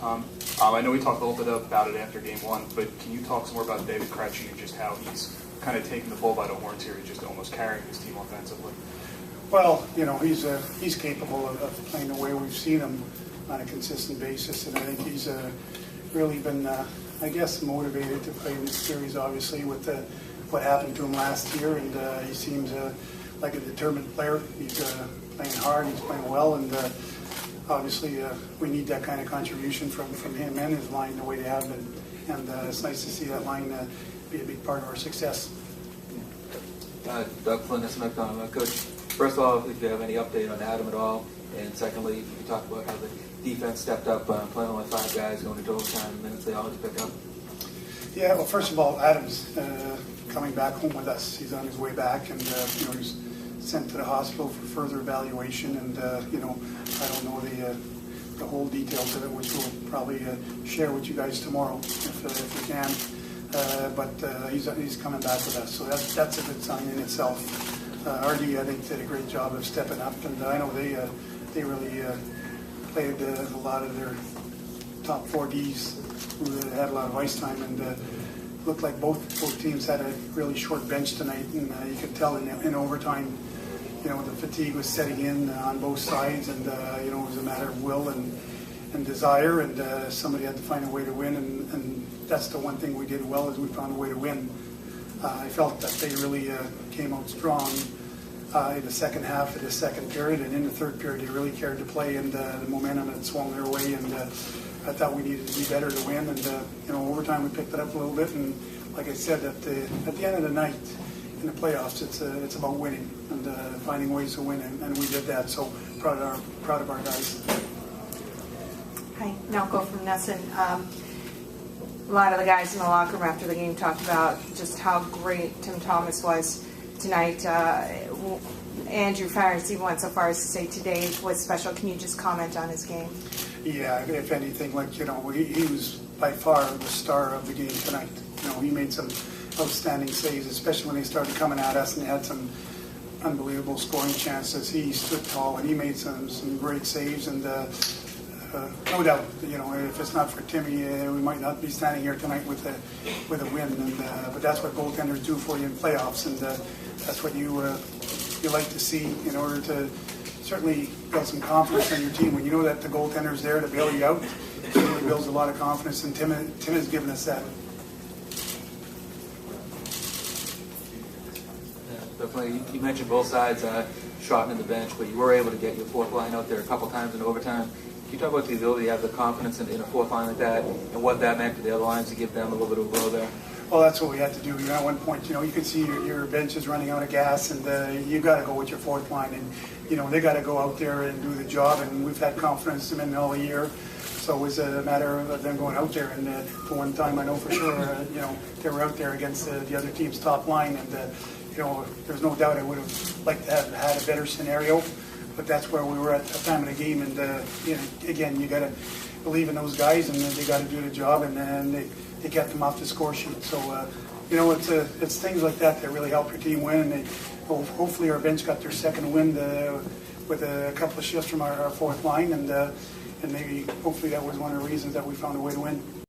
I know we talked a little bit about it after Game 1, but can you talk some more about David Krejci and just how he's kind of taking the bull by the horns here, just almost carrying his team offensively? Well, he's capable of playing the way we've seen him on a consistent basis, and I think he's really been, I guess, motivated to play in this series, obviously, with what happened to him last year, and he seems like a determined player. He's playing hard, he's playing well, and obviously we need that kind of contribution from him and his line the way they have been, and it's nice to see that line be a big part of our success. Doug Flynn, Coach. First of all, if you have any update on Adam at all, and secondly, if you could talk about how the defense stepped up, playing only 5 guys, going into overtime, minutes they always pick up. Yeah, well, first of all, Adam's coming back home with us. He's on his way back, and he's sent to the hospital for further evaluation. And I don't know the whole details of it, which we'll probably share with you guys tomorrow if we can. But he's coming back with us, so that's a good sign in itself. RD, I think, did a great job of stepping up, and I know they really played a lot of their top 4 Ds who had a lot of ice time, and looked like both teams had a really short bench tonight, and you could tell in overtime, the fatigue was setting in on both sides, and it was a matter of will and desire, and somebody had to find a way to win, and that's the one thing we did well, is we found a way to win. I felt that they really came out strong in the second half of the second period, and in the third period they really cared to play, and the momentum had swung their way, and I thought we needed to be better to win, and overtime we picked it up a little bit, and like I said, at the end of the night in the playoffs, it's about winning and finding ways to win, and we did that. So proud of our guys. Hi, Nalco from Nesson. A lot of the guys in the locker room after the game talked about just how great Tim Thomas was tonight. Andrew Farris even went so far as to say today was special. Can you just comment on his game? Yeah, if anything, he was by far the star of the game tonight. He made some outstanding saves, especially when they started coming at us and they had some unbelievable scoring chances. He stood tall and he made some great saves, and no doubt, if it's not for Timmy, we might not be standing here tonight with a win. And but that's what goaltenders do for you in playoffs, and that's what you like to see in order to certainly build some confidence in your team. When you know that the goaltender's there to bail you out, it really builds a lot of confidence, and Tim has given us that. Definitely. You mentioned both sides shortening the bench, but you were able to get your 4th line out there a couple times in overtime. Can you talk about the ability to have the confidence in a 4th line like that, and what that meant to the other lines to give them a little bit of a blow there? Well, that's what we had to do. At one point, you could see your bench is running out of gas, and you got to go with your 4th line, and they got to go out there and do the job. And we've had confidence in them all year, so it was a matter of them going out there. And for one time, I know for sure, they were out there against the other team's top line, and there's no doubt I would have liked to have had a better scenario, but that's where we were at the time of the game. And again, you got to believe in those guys, and they got to do the job, and then they kept them off the score sheet. So it's things like that really help your team win. And hopefully our bench got their second win with a couple of shifts from our 4th line, and maybe hopefully that was one of the reasons that we found a way to win.